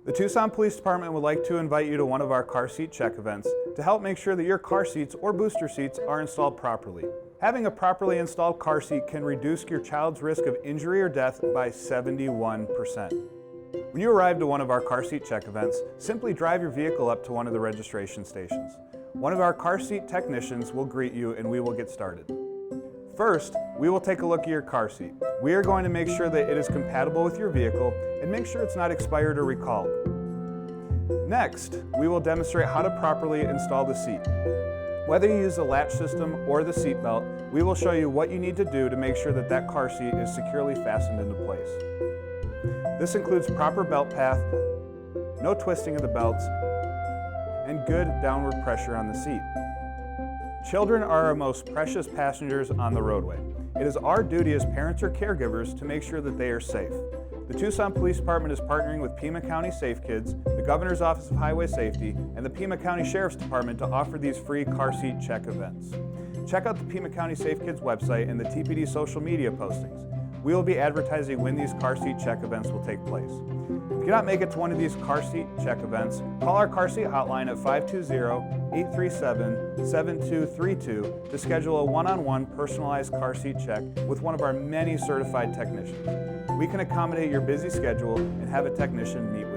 The Tucson Police Department would like to invite you to one of our car seat check events to help make sure that your car seats or booster seats are installed properly. Having a properly installed car seat can reduce your child's risk of injury or death by 71%. When you arrive to one of our car seat check events, simply drive your vehicle up to one of the registration stations. One of our car seat technicians will greet you and we will get started. First, we will take a look at your car seat. We are going to make sure that it is compatible with your vehicle and make sure it's not expired or recalled. Next, we will demonstrate how to properly install the seat. Whether you use the latch system or the seat belt, we will show you what you need to do to make sure that that car seat is securely fastened into place. This includes proper belt path, no twisting of the belts, and good downward pressure on the seat. Children are our most precious passengers on the roadway. It is our duty as parents or caregivers to make sure that they are safe. The Tucson Police Department is partnering with Pima County Safe Kids, the Governor's Office of Highway Safety, and the Pima County Sheriff's Department to offer these free car seat check events. Check out the Pima County Safe Kids website and the TPD social media postings. We will be advertising when these car seat check events will take place. If you cannot make it to one of these car seat check events, call our car seat hotline at 520-837-7232 to schedule a one-on-one personalized car seat check with one of our many certified technicians. We can accommodate your busy schedule and have a technician meet with you.